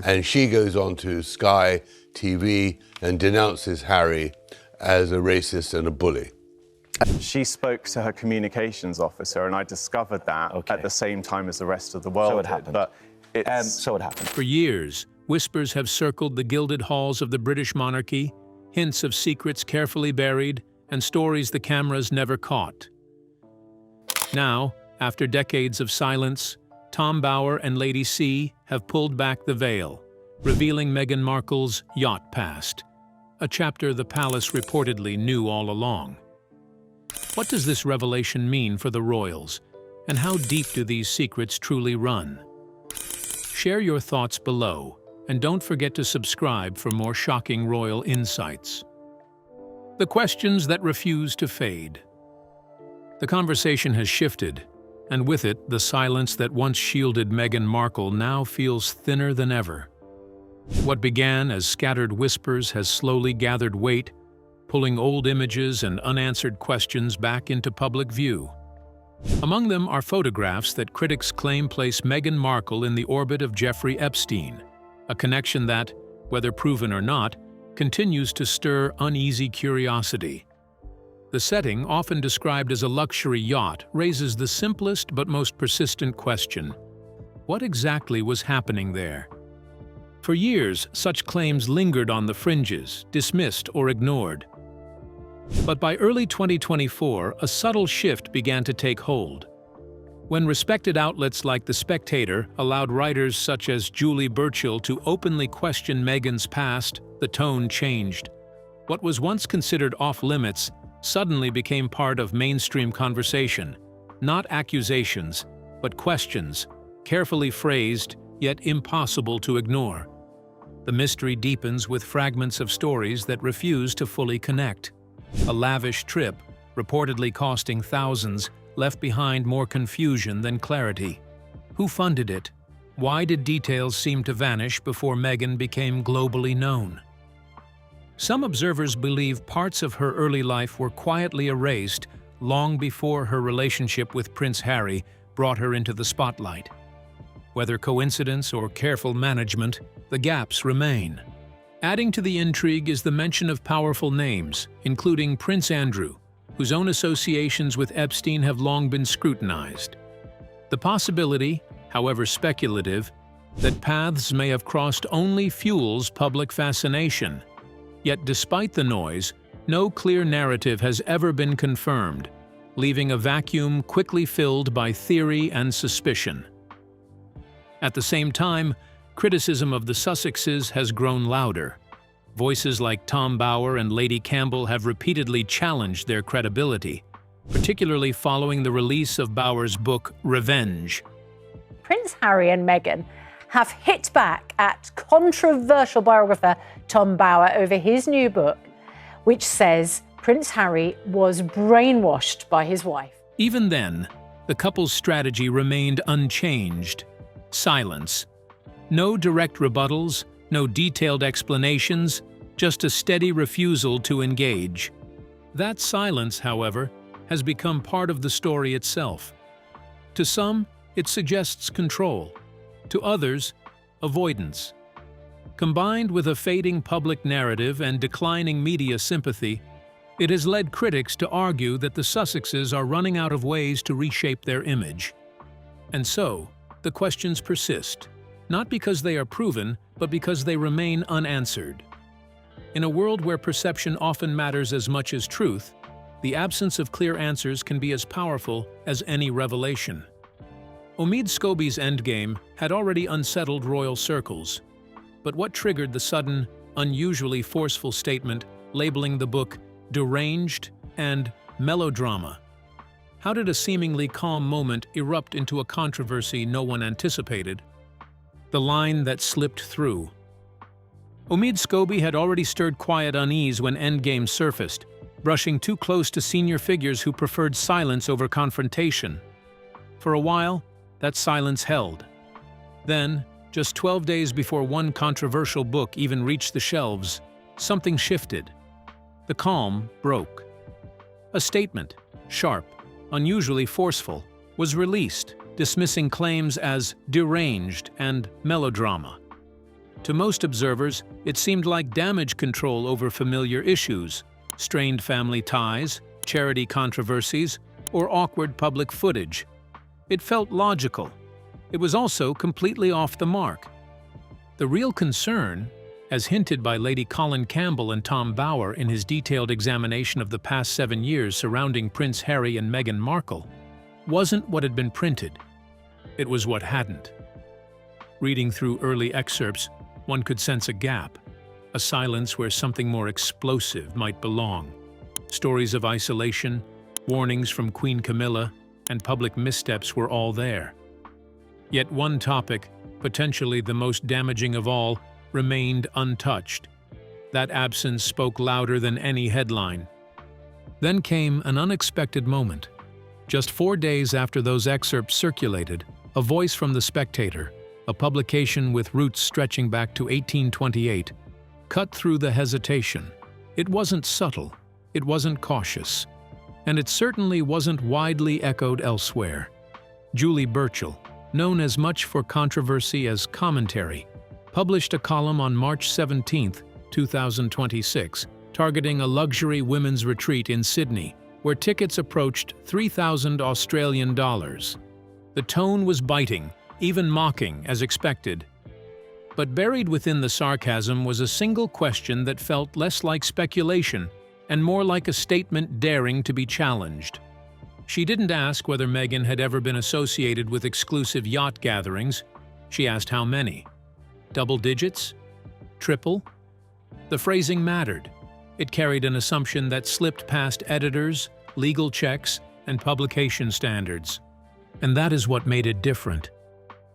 And she goes on to Sky TV and denounces Harry as a racist and a bully. She spoke to her communications officer, and I discovered that at the same time as the rest of the world. So it happened. But so it happened. For years, whispers have circled the gilded halls of the British monarchy, hints of secrets carefully buried, and stories the cameras never caught. Now, after decades of silence, Tom Bower and Lady C have pulled back the veil, revealing Meghan Markle's yacht past, a chapter the palace reportedly knew all along. What does this revelation mean for the royals, and how deep do these secrets truly run? Share your thoughts below, and don't forget to subscribe for more shocking royal insights. The questions that refuse to fade. The conversation has shifted, and with it, the silence that once shielded Meghan Markle now feels thinner than ever. What began as scattered whispers has slowly gathered weight, pulling old images and unanswered questions back into public view. Among them are photographs that critics claim place Meghan Markle in the orbit of Jeffrey Epstein, a connection that, whether proven or not, continues to stir uneasy curiosity. The setting, often described as a luxury yacht, raises the simplest but most persistent question: what exactly was happening there? For years, such claims lingered on the fringes, dismissed or ignored. But by early 2024, a subtle shift began to take hold. When respected outlets like The Spectator allowed writers such as Julie Burchill to openly question Meghan's past, the tone changed. What was once considered off-limits suddenly became part of mainstream conversation. Not accusations, but questions, carefully phrased, yet impossible to ignore. The mystery deepens with fragments of stories that refuse to fully connect. A lavish trip, reportedly costing thousands, left behind more confusion than clarity. Who funded it? Why did details seem to vanish before Meghan became globally known? Some observers believe parts of her early life were quietly erased long before her relationship with Prince Harry brought her into the spotlight. Whether coincidence or careful management, the gaps remain. Adding to the intrigue is the mention of powerful names, including Prince Andrew, whose own associations with Epstein have long been scrutinized. The possibility, however speculative, that paths may have crossed only fuels public fascination. Yet despite the noise, no clear narrative has ever been confirmed, leaving a vacuum quickly filled by theory and suspicion. At the same time, criticism of the Sussexes has grown louder. Voices like Tom Bower and Lady Campbell have repeatedly challenged their credibility, particularly following the release of Bower's book, Revenge. Prince Harry and Meghan have hit back at controversial biographer Tom Bower over his new book, which says Prince Harry was brainwashed by his wife. Even then, the couple's strategy remained unchanged: silence. No direct rebuttals, no detailed explanations, just a steady refusal to engage. That silence, however, has become part of the story itself. To some, it suggests control. To others, avoidance. Combined with a fading public narrative and declining media sympathy, it has led critics to argue that the Sussexes are running out of ways to reshape their image. And so, the questions persist, not because they are proven, but because they remain unanswered. In a world where perception often matters as much as truth, the absence of clear answers can be as powerful as any revelation. Omid Scobie's endgame had already unsettled royal circles, but what triggered the sudden, unusually forceful statement labeling the book deranged and melodrama? How did a seemingly calm moment erupt into a controversy no one anticipated? The line that slipped through. Omid Scobie had already stirred quiet unease when Endgame surfaced, brushing too close to senior figures who preferred silence over confrontation. For a while, that silence held. Then, just 12 days before one controversial book even reached the shelves, something shifted. The calm broke. A statement, sharp, unusually forceful, was released, dismissing claims as deranged and melodrama. To most observers, it seemed like damage control over familiar issues, strained family ties, charity controversies, or awkward public footage. It felt logical. It was also completely off the mark. The real concern, as hinted by Lady Colin Campbell and Tom Bower in his detailed examination of the past 7 years surrounding Prince Harry and Meghan Markle, wasn't what had been printed. It was what hadn't. Reading through early excerpts, one could sense a gap, a silence where something more explosive might belong. Stories of isolation, warnings from Queen Camilla, and public missteps were all there. Yet one topic, potentially the most damaging of all, remained untouched. That absence spoke louder than any headline. Then came an unexpected moment. Just 4 days after those excerpts circulated, a voice from The Spectator, a publication with roots stretching back to 1828, cut through the hesitation. It wasn't subtle, it wasn't cautious, and it certainly wasn't widely echoed elsewhere. Julie Burchill, known as much for controversy as commentary, published a column on March 17, 2026, targeting a luxury women's retreat in Sydney, where tickets approached $3,000 Australian dollars. The tone was biting, even mocking, as expected. But buried within the sarcasm was a single question that felt less like speculation and more like a statement daring to be challenged. She didn't ask whether Meghan had ever been associated with exclusive yacht gatherings. She asked how many. Double digits? Triple? The phrasing mattered. It carried an assumption that slipped past editors, legal checks, and publication standards. And that is what made it different.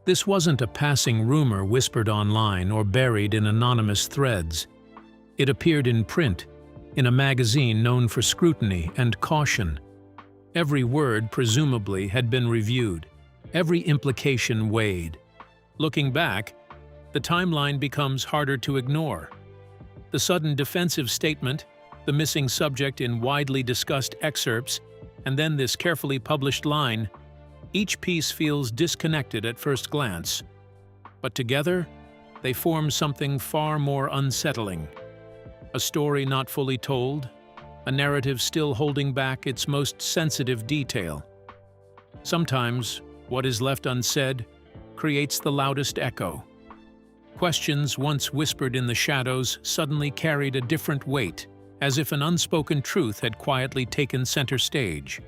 This wasn't a passing rumor whispered online or buried in anonymous threads. It appeared in print, in a magazine known for scrutiny and caution. Every word, presumably, had been reviewed. Every implication weighed. Looking back, the timeline becomes harder to ignore. The sudden defensive statement, the missing subject in widely discussed excerpts, and then this carefully published line, each piece feels disconnected at first glance. But together, they form something far more unsettling. A story not fully told, a narrative still holding back its most sensitive detail. Sometimes, what is left unsaid creates the loudest echo. Questions once whispered in the shadows suddenly carried a different weight, as if an unspoken truth had quietly taken center stage.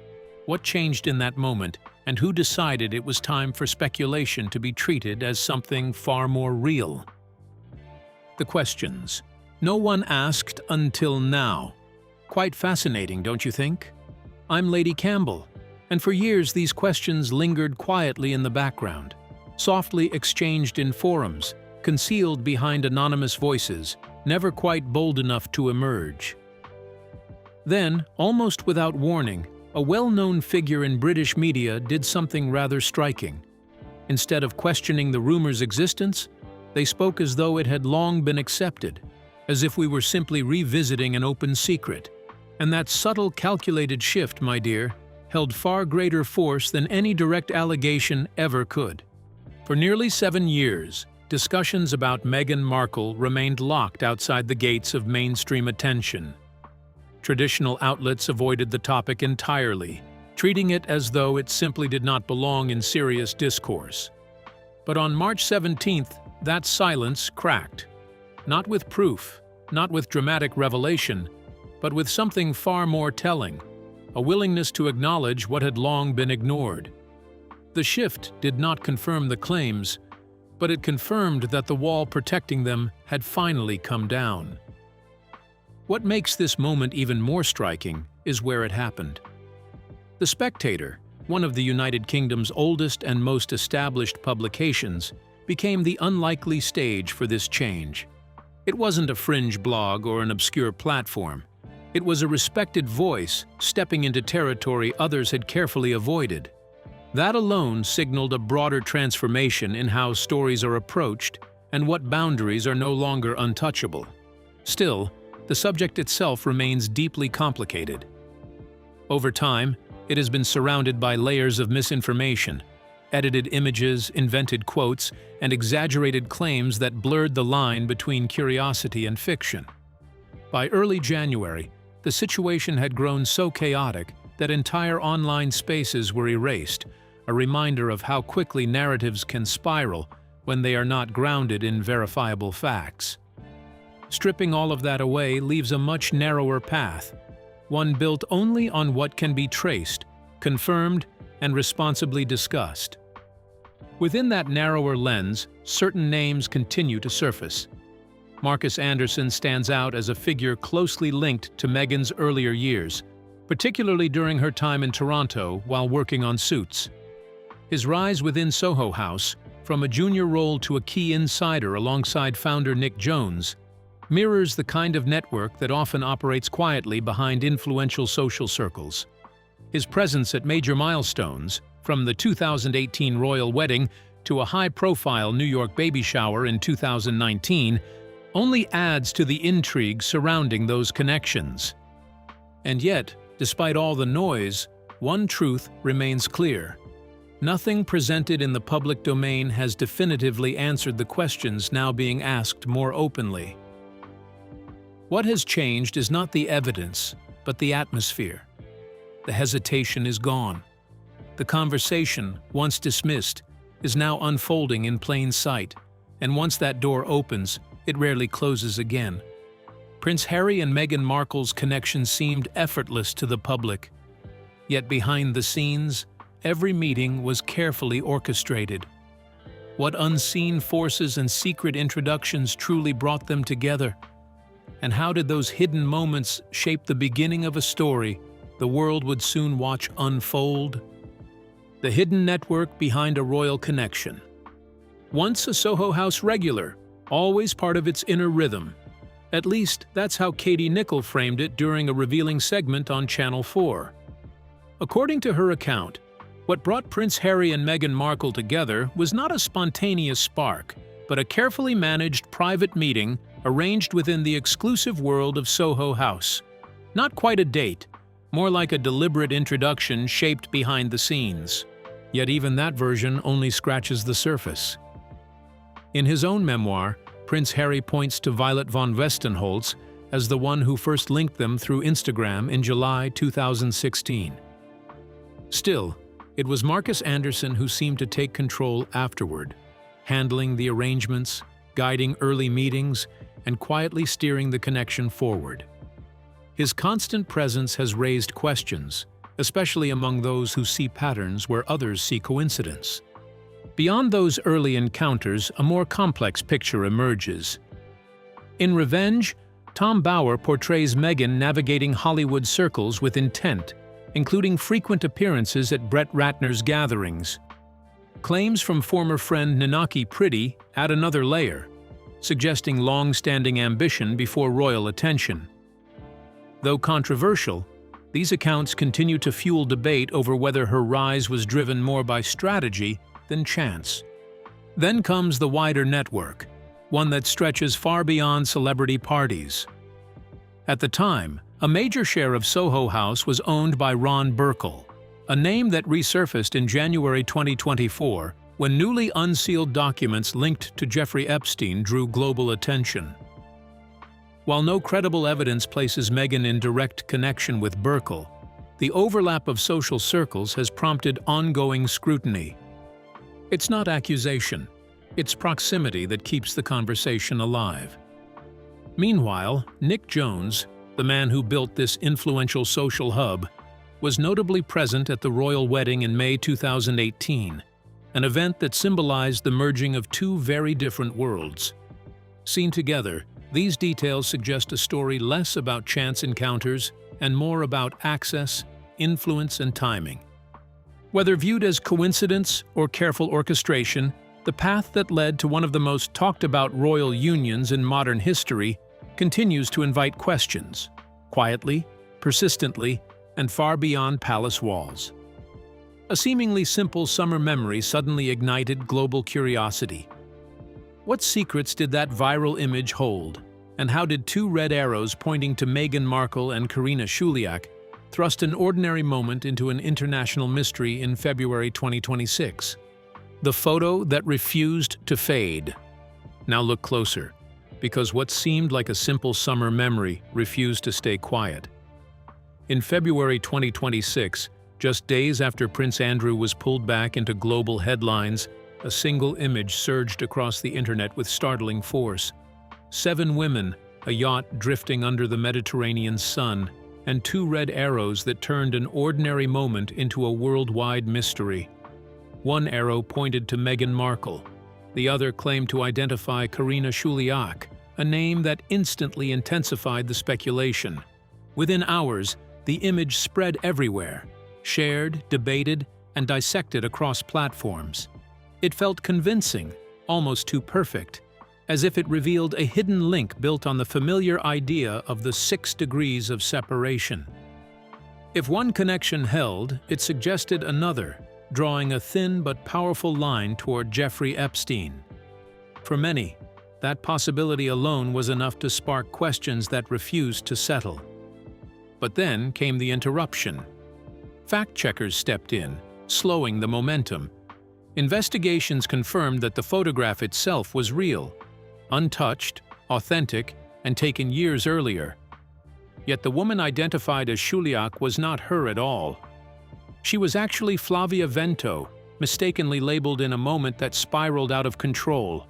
What changed in that moment, and who decided it was time for speculation to be treated as something far more real? The questions. No one asked until now. Quite fascinating, don't you think? I'm Lady Campbell, and for years these questions lingered quietly in the background, softly exchanged in forums, concealed behind anonymous voices, never quite bold enough to emerge. Then, almost without warning, a well-known figure in British media did something rather striking. Instead of questioning the rumor's existence, they spoke as though it had long been accepted, as if we were simply revisiting an open secret. And that subtle, calculated shift, my dear, held far greater force than any direct allegation ever could. For nearly 7 years, discussions about Meghan Markle remained locked outside the gates of mainstream attention. Traditional outlets avoided the topic entirely, treating it as though it simply did not belong in serious discourse. But on March 17th, that silence cracked. Not with proof, not with dramatic revelation, but with something far more telling, a willingness to acknowledge what had long been ignored. The shift did not confirm the claims, but it confirmed that the wall protecting them had finally come down. What makes this moment even more striking is where it happened. The Spectator, one of the United Kingdom's oldest and most established publications, became the unlikely stage for this change. It wasn't a fringe blog or an obscure platform. It was a respected voice stepping into territory others had carefully avoided. That alone signaled a broader transformation in how stories are approached and what boundaries are no longer untouchable. Still, the subject itself remains deeply complicated. Over time, it has been surrounded by layers of misinformation, edited images, invented quotes, and exaggerated claims that blurred the line between curiosity and fiction. By early January, the situation had grown so chaotic that entire online spaces were erased, a reminder of how quickly narratives can spiral when they are not grounded in verifiable facts. Stripping all of that away leaves a much narrower path, one built only on what can be traced, confirmed, and responsibly discussed. Within that narrower lens, certain names continue to surface. Marcus Anderson stands out as a figure closely linked to Meghan's earlier years, particularly during her time in Toronto while working on Suits. His rise within Soho House, from a junior role to a key insider alongside founder Nick Jones, mirrors the kind of network that often operates quietly behind influential social circles. His presence at major milestones, from the 2018 royal wedding to a high-profile New York baby shower in 2019, only adds to the intrigue surrounding those connections. And yet, despite all the noise, one truth remains clear. Nothing presented in the public domain has definitively answered the questions now being asked more openly. What has changed is not the evidence, but the atmosphere. The hesitation is gone. The conversation, once dismissed, is now unfolding in plain sight, and once that door opens, it rarely closes again. Prince Harry and Meghan Markle's connection seemed effortless to the public. Yet behind the scenes, every meeting was carefully orchestrated. What unseen forces and secret introductions truly brought them together? And how did those hidden moments shape the beginning of a story the world would soon watch unfold? The hidden network behind a royal connection. Once a Soho House regular, always part of its inner rhythm. At least, that's how Katie Nicholl framed it during a revealing segment on Channel 4. According to her account, what brought Prince Harry and Meghan Markle together was not a spontaneous spark, but a carefully managed private meeting arranged within the exclusive world of Soho House. Not quite a date, more like a deliberate introduction shaped behind the scenes. Yet even that version only scratches the surface. In his own memoir, Prince Harry points to Violet von Westenholz as the one who first linked them through Instagram in July 2016. Still, it was Marcus Anderson who seemed to take control afterward, handling the arrangements, guiding early meetings, and quietly steering the connection forward. His constant presence has raised questions, especially among those who see patterns where others see coincidence. Beyond those early encounters, a more complex picture emerges. In Revenge, Tom Bower portrays Meghan navigating Hollywood circles with intent, including frequent appearances at Brett Ratner's gatherings. Claims from former friend Nanaki Priddy add another layer, suggesting long-standing ambition before royal attention. Though controversial, these accounts continue to fuel debate over whether her rise was driven more by strategy than chance. Then comes the wider network, one that stretches far beyond celebrity parties. At the time, a major share of Soho House was owned by Ron Burkle, a name that resurfaced in January 2024 when newly unsealed documents linked to Jeffrey Epstein drew global attention. While no credible evidence places Meghan in direct connection with Burkle, the overlap of social circles has prompted ongoing scrutiny. It's not accusation, it's proximity that keeps the conversation alive. Meanwhile, Nick Jones, the man who built this influential social hub, was notably present at the royal wedding in May 2018, an event that symbolized the merging of two very different worlds. Seen together, these details suggest a story less about chance encounters and more about access, influence, and timing. Whether viewed as coincidence or careful orchestration, the path that led to one of the most talked-about royal unions in modern history continues to invite questions, quietly, persistently, and far beyond palace walls. A seemingly simple summer memory suddenly ignited global curiosity. What secrets did that viral image hold, and how did two red arrows pointing to Meghan Markle and Karina Shuliak thrust an ordinary moment into an international mystery in February 2026? The photo that refused to fade. Now look closer, because what seemed like a simple summer memory refused to stay quiet. In February 2026, just days after Prince Andrew was pulled back into global headlines, a single image surged across the internet with startling force. 7 women, a yacht drifting under the Mediterranean sun, and 2 red arrows that turned an ordinary moment into a worldwide mystery. One arrow pointed to Meghan Markle. The other claimed to identify Karina Shuliak, a name that instantly intensified the speculation. Within hours, the image spread everywhere, shared, debated, and dissected across platforms. It felt convincing, almost too perfect, as if it revealed a hidden link built on the familiar idea of the 6 degrees of separation. If one connection held, it suggested another, drawing a thin but powerful line toward Jeffrey Epstein. For many, that possibility alone was enough to spark questions that refused to settle. But then came the interruption. Fact-checkers stepped in, slowing the momentum. Investigations confirmed that the photograph itself was real, untouched, authentic, and taken years earlier. Yet the woman identified as Shuliak was not her at all. She was actually Flavia Vento, mistakenly labeled in a moment that spiraled out of control.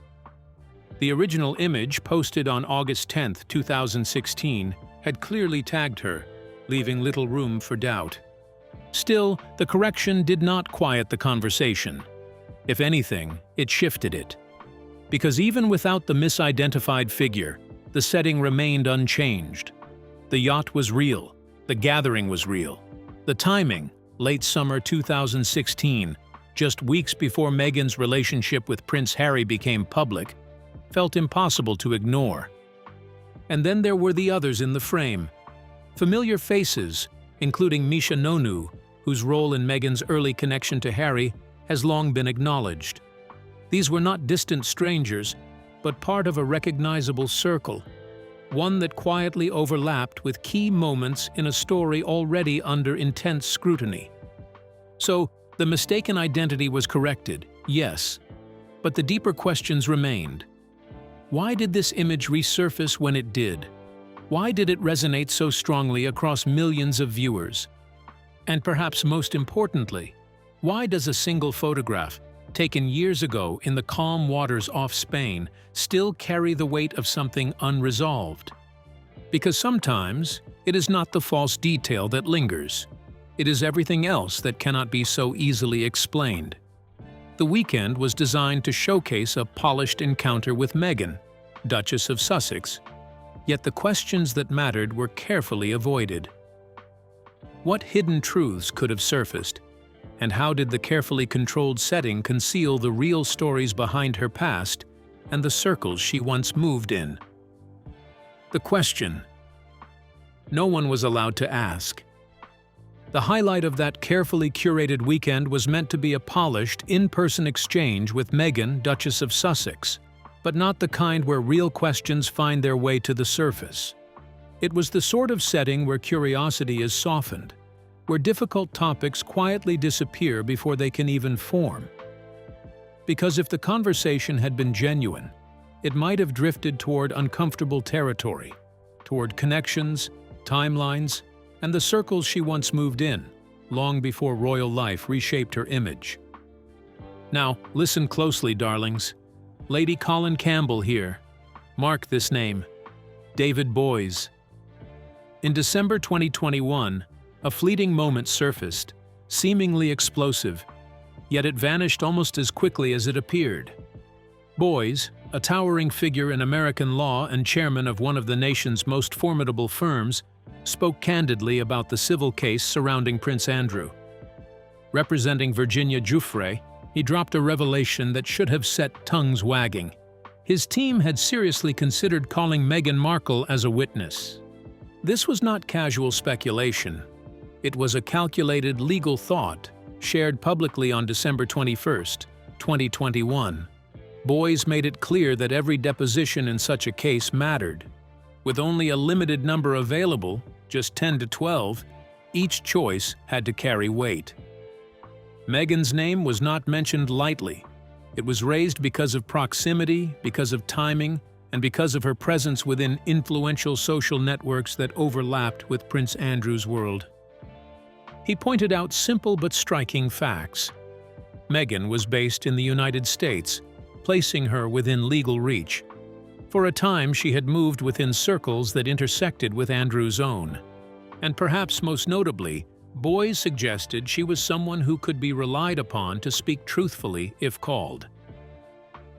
The original image, posted on August 10, 2016, had clearly tagged her, leaving little room for doubt. Still, the correction did not quiet the conversation. If anything, it shifted it. Because even without the misidentified figure, the setting remained unchanged. The yacht was real, the gathering was real. The timing, late summer 2016, just weeks before Meghan's relationship with Prince Harry became public, felt impossible to ignore. And then there were the others in the frame. Familiar faces, including Misha Nonu, whose role in Meghan's early connection to Harry has long been acknowledged. These were not distant strangers, but part of a recognizable circle, one that quietly overlapped with key moments in a story already under intense scrutiny. So, the mistaken identity was corrected, yes, but the deeper questions remained. Why did this image resurface when it did? Why did it resonate so strongly across millions of viewers? And perhaps most importantly, why does a single photograph, taken years ago in the calm waters off Spain, still carry the weight of something unresolved? Because sometimes it is not the false detail that lingers. It is everything else that cannot be so easily explained. The weekend was designed to showcase a polished encounter with Meghan, Duchess of Sussex, yet the questions that mattered were carefully avoided. What hidden truths could have surfaced, and how did the carefully controlled setting conceal the real stories behind her past and the circles she once moved in? The question no one was allowed to ask. The highlight of that carefully curated weekend was meant to be a polished, in-person exchange with Meghan, Duchess of Sussex, but not the kind where real questions find their way to the surface. It was the sort of setting where curiosity is softened, where difficult topics quietly disappear before they can even form. Because if the conversation had been genuine, it might have drifted toward uncomfortable territory, toward connections, timelines, and the circles she once moved in, long before royal life reshaped her image. Now, listen closely, darlings. Lady Colin Campbell here. Mark this name. David Boys. In December 2021, a fleeting moment surfaced, seemingly explosive, yet it vanished almost as quickly as it appeared. Boys, a towering figure in American law and chairman of one of the nation's most formidable firms, spoke candidly about the civil case surrounding Prince Andrew. Representing Virginia Giuffre, he dropped a revelation that should have set tongues wagging. His team had seriously considered calling Meghan Markle as a witness. This was not casual speculation. It was a calculated legal thought, shared publicly on December 21, 2021. Boys made it clear that every deposition in such a case mattered. With only a limited number available, just 10 to 12, each choice had to carry weight. Meghan's name was not mentioned lightly, It was raised because of proximity, because of timing, and because of her presence within influential social networks that overlapped with Prince Andrew's world. He pointed out simple but striking facts. Meghan was based in the United States, placing her within legal reach. For a time, she had moved within circles that intersected with Andrew's own. And perhaps most notably, boys suggested she was someone who could be relied upon to speak truthfully if called.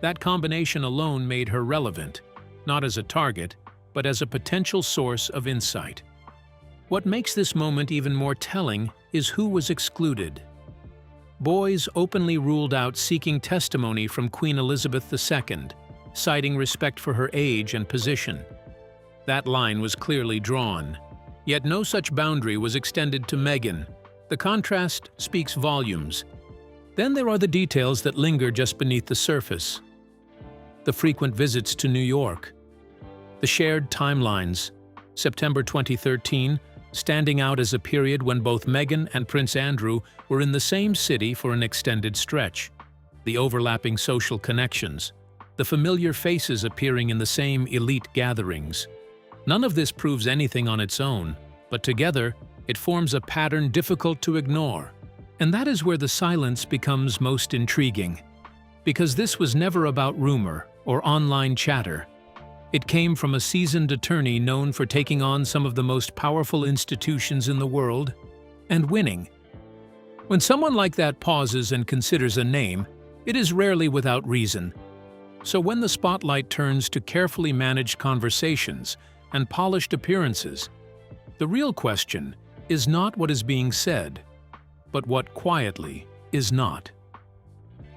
That combination alone made her relevant, not as a target, but as a potential source of insight. What makes this moment even more telling is who was excluded. Boys openly ruled out seeking testimony from Queen Elizabeth II, citing respect for her age and position. That line was clearly drawn. Yet no such boundary was extended to Meghan. The contrast speaks volumes. Then there are the details that linger just beneath the surface. The frequent visits to New York. The shared timelines. September 2013, standing out as a period when both Meghan and Prince Andrew were in the same city for an extended stretch. The overlapping social connections. The familiar faces appearing in the same elite gatherings. None of this proves anything on its own, but together, it forms a pattern difficult to ignore. And that is where the silence becomes most intriguing. Because this was never about rumor or online chatter. It came from a seasoned attorney known for taking on some of the most powerful institutions in the world and winning. When someone like that pauses and considers a name, it is rarely without reason. So when the spotlight turns to carefully managed conversations and polished appearances, the real question is not what is being said, but what quietly is not.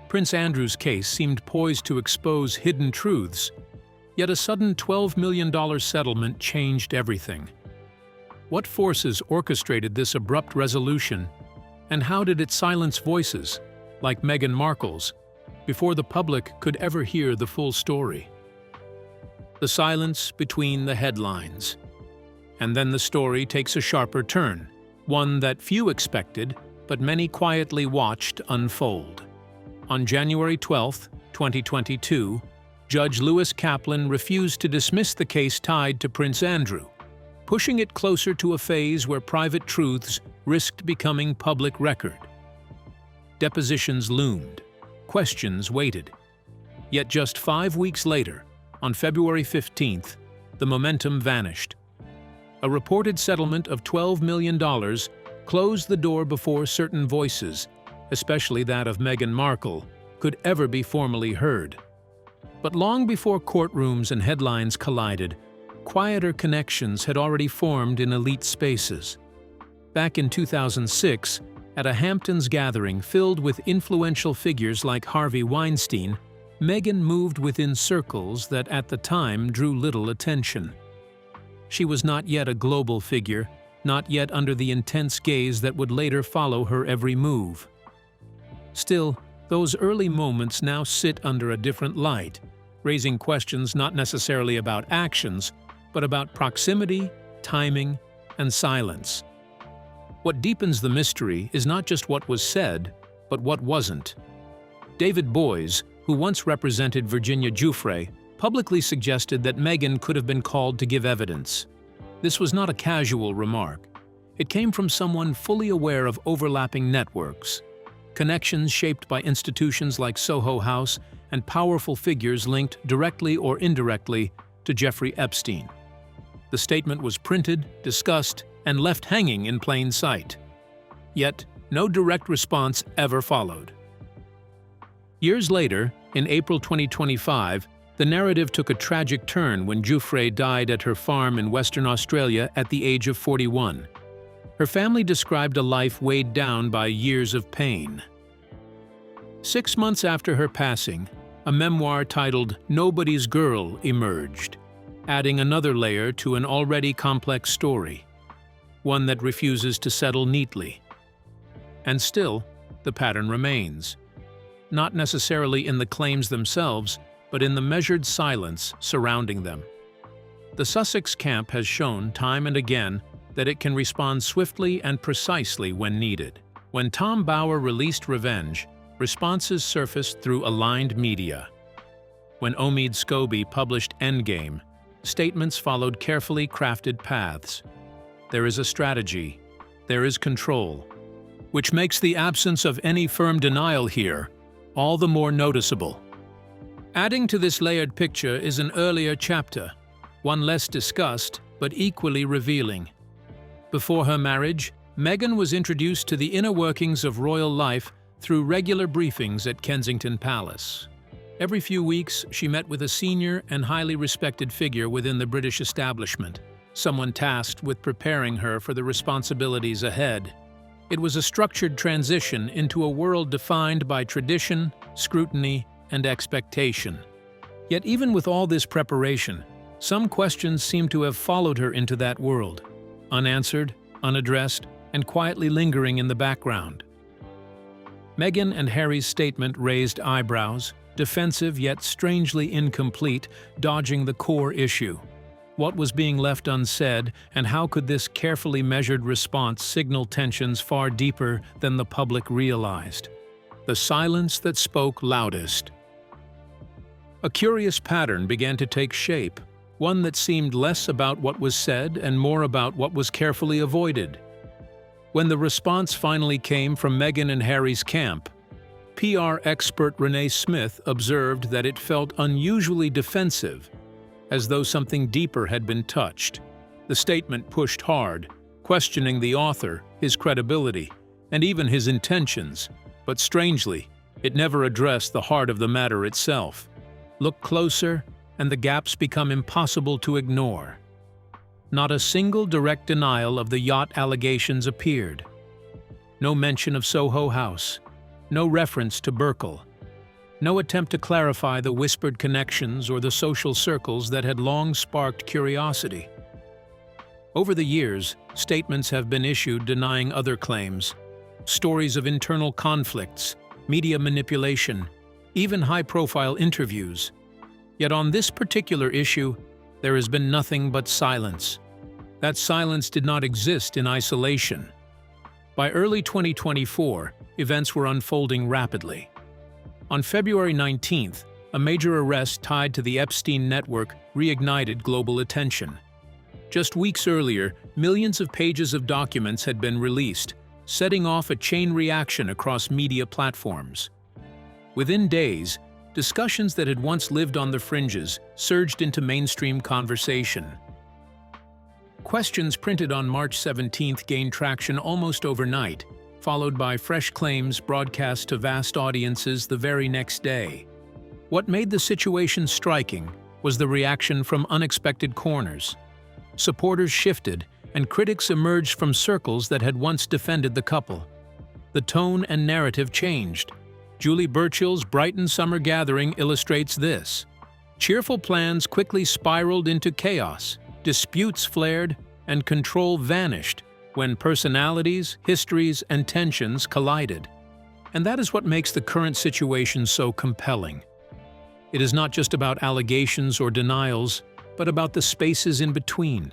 Prince Andrew's case seemed poised to expose hidden truths, yet a sudden $12 million settlement changed everything. What forces orchestrated this abrupt resolution, and how did it silence voices, like Meghan Markle's, before the public could ever hear the full story? The silence between the headlines. And then the story takes a sharper turn, one that few expected, but many quietly watched unfold. On January 12, 2022, Judge Lewis Kaplan refused to dismiss the case tied to Prince Andrew, pushing it closer to a phase where private truths risked becoming public record. Depositions loomed, questions waited. Yet just 5 weeks later, on February 15th, the momentum vanished. A reported settlement of $12 million closed the door before certain voices, especially that of Meghan Markle, could ever be formally heard. But long before courtrooms and headlines collided, quieter connections had already formed in elite spaces. Back in 2006, at a Hamptons gathering filled with influential figures like Harvey Weinstein, Meghan moved within circles that at the time drew little attention. She was not yet a global figure, not yet under the intense gaze that would later follow her every move. Still, those early moments now sit under a different light, raising questions not necessarily about actions, but about proximity, timing, and silence. What deepens the mystery is not just what was said, but what wasn't. David Boies, who once represented Virginia Giuffre, publicly suggested that Meghan could have been called to give evidence. This was not a casual remark. It came from someone fully aware of overlapping networks, connections shaped by institutions like Soho House, and powerful figures linked directly or indirectly to Jeffrey Epstein. The statement was printed, discussed, and left hanging in plain sight. Yet, no direct response ever followed. Years later, in April 2025, the narrative took a tragic turn when Giuffre died at her farm in Western Australia at the age of 41. Her family described a life weighed down by years of pain. 6 months after her passing, a memoir titled Nobody's Girl emerged, adding another layer to an already complex story, one that refuses to settle neatly. And still, the pattern remains. Not necessarily in the claims themselves, but in the measured silence surrounding them. The Sussex camp has shown time and again that it can respond swiftly and precisely when needed. When Tom Bower released Revenge, responses surfaced through aligned media. When Omid Scobie published Endgame, statements followed carefully crafted paths. There is a strategy. There is control, which makes the absence of any firm denial here all the more noticeable. Adding to this layered picture is an earlier chapter, one less discussed but equally revealing. Before her marriage, Meghan was introduced to the inner workings of royal life through regular briefings at Kensington Palace. Every few weeks, she met with a senior and highly respected figure within the British establishment, someone tasked with preparing her for the responsibilities ahead. It was a structured transition into a world defined by tradition, scrutiny, and expectation. Yet even with all this preparation, some questions seem to have followed her into that world, unanswered, unaddressed, and quietly lingering in the background. Meghan and Harry's statement raised eyebrows, defensive yet strangely incomplete, dodging the core issue. What was being left unsaid, and how could this carefully measured response signal tensions far deeper than the public realized? The silence that spoke loudest. A curious pattern began to take shape, one that seemed less about what was said and more about what was carefully avoided. When the response finally came from Meghan and Harry's camp, PR expert Renee Smith observed that it felt unusually defensive, as though something deeper had been touched. The statement pushed hard, questioning the author, his credibility, and even his intentions, but strangely, it never addressed the heart of the matter itself. Look closer, and the gaps become impossible to ignore. Not a single direct denial of the Yacht allegations appeared. No mention of Soho House, no reference to Burkle, no attempt to clarify the whispered connections or the social circles that had long sparked curiosity. Over the years, statements have been issued denying other claims, stories of internal conflicts, media manipulation, even high-profile interviews. Yet on this particular issue, there has been nothing but silence. That silence did not exist in isolation. By early 2024, events were unfolding rapidly. On February 19th, a major arrest tied to the Epstein network reignited global attention. Just weeks earlier, millions of pages of documents had been released, setting off a chain reaction across media platforms. Within days, discussions that had once lived on the fringes surged into mainstream conversation. Questions printed on March 17th gained traction almost overnight, followed by fresh claims broadcast to vast audiences the very next day. What made the situation striking was the reaction from unexpected corners. Supporters shifted, and critics emerged from circles that had once defended the couple. The tone and narrative changed. Julie Burchill's Brighton Summer Gathering illustrates this. Cheerful plans quickly spiraled into chaos, disputes flared, and control vanished when personalities, histories, and tensions collided. And that is what makes the current situation so compelling. It is not just about allegations or denials, but about the spaces in between,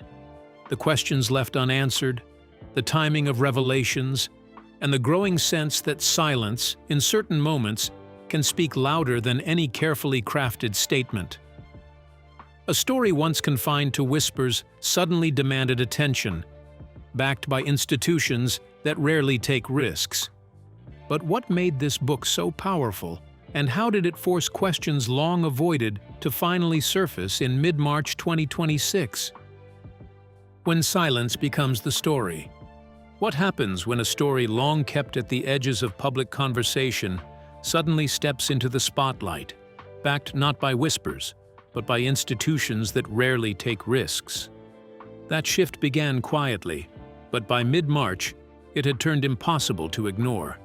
the questions left unanswered, the timing of revelations, and the growing sense that silence, in certain moments, can speak louder than any carefully crafted statement. A story once confined to whispers suddenly demanded attention, backed by institutions that rarely take risks. But what made this book so powerful, and how did it force questions long avoided to finally surface in mid-March 2026? When silence becomes the story. What happens when a story long kept at the edges of public conversation suddenly steps into the spotlight, backed not by whispers, but by institutions that rarely take risks? That shift began quietly, but by mid-March, it had turned impossible to ignore.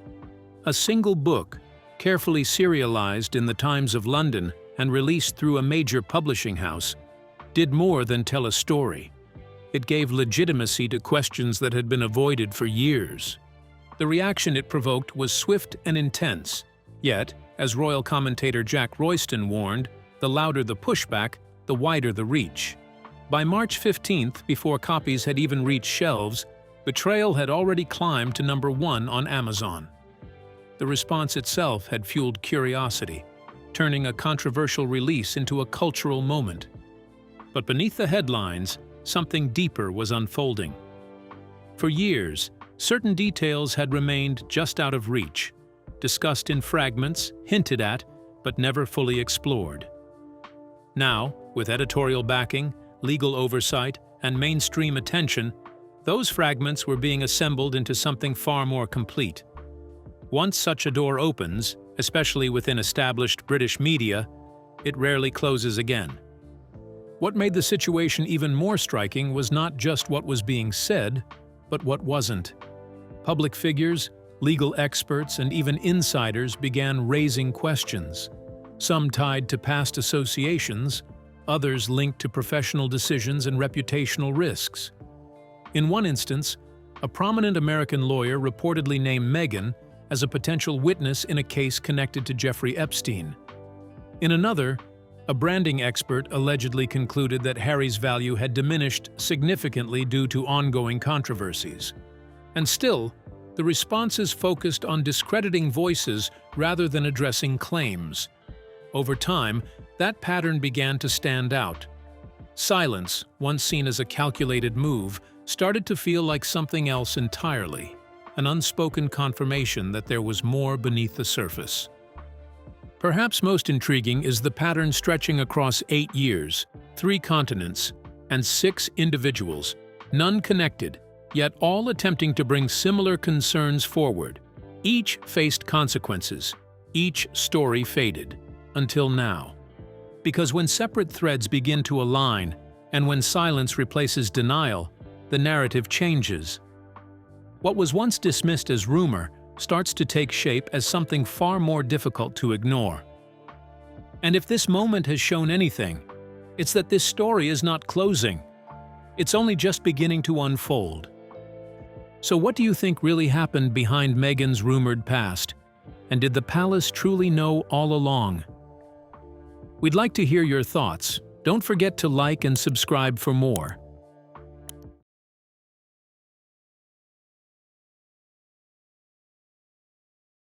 A single book, carefully serialized in the Times of London and released through a major publishing house, did more than tell a story. It gave legitimacy to questions that had been avoided for years. The reaction it provoked was swift and intense, yet, as royal commentator Jack Royston warned, the louder the pushback, the wider the reach. By March 15th, before copies had even reached shelves, Betrayal had already climbed to #1 on Amazon. the response itself had fueled curiosity, turning a controversial release into a cultural moment. But beneath the headlines, something deeper was unfolding. For years, certain details had remained just out of reach, discussed in fragments, hinted at, but never fully explored. Now, with editorial backing, legal oversight, and mainstream attention, those fragments were being assembled into something far more complete. Once such a door opens, especially within established British media, it rarely closes again. What made the situation even more striking was not just what was being said, but what wasn't. Public figures, legal experts, and even insiders began raising questions, some tied to past associations, others linked to professional decisions and reputational risks. In one instance, a prominent American lawyer reportedly named Meghan as a potential witness in a case connected to Jeffrey Epstein. In another, a branding expert allegedly concluded that Harry's value had diminished significantly due to ongoing controversies. And still, the responses focused on discrediting voices rather than addressing claims. Over time, that pattern began to stand out. Silence, once seen as a calculated move, started to feel like something else entirely, an unspoken confirmation that there was more beneath the surface. Perhaps most intriguing is the pattern stretching across 8 years, 3 continents, and 6 individuals, none connected, yet all attempting to bring similar concerns forward. Each faced consequences, each story faded, until now. Because when separate threads begin to align, and when silence replaces denial, the narrative changes. What was once dismissed as rumor starts to take shape as something far more difficult to ignore. And if this moment has shown anything, it's that this story is not closing. It's only just beginning to unfold. So what do you think really happened behind Meghan's rumored past? And did the palace truly know all along? We'd like to hear your thoughts. Don't forget to like and subscribe for more.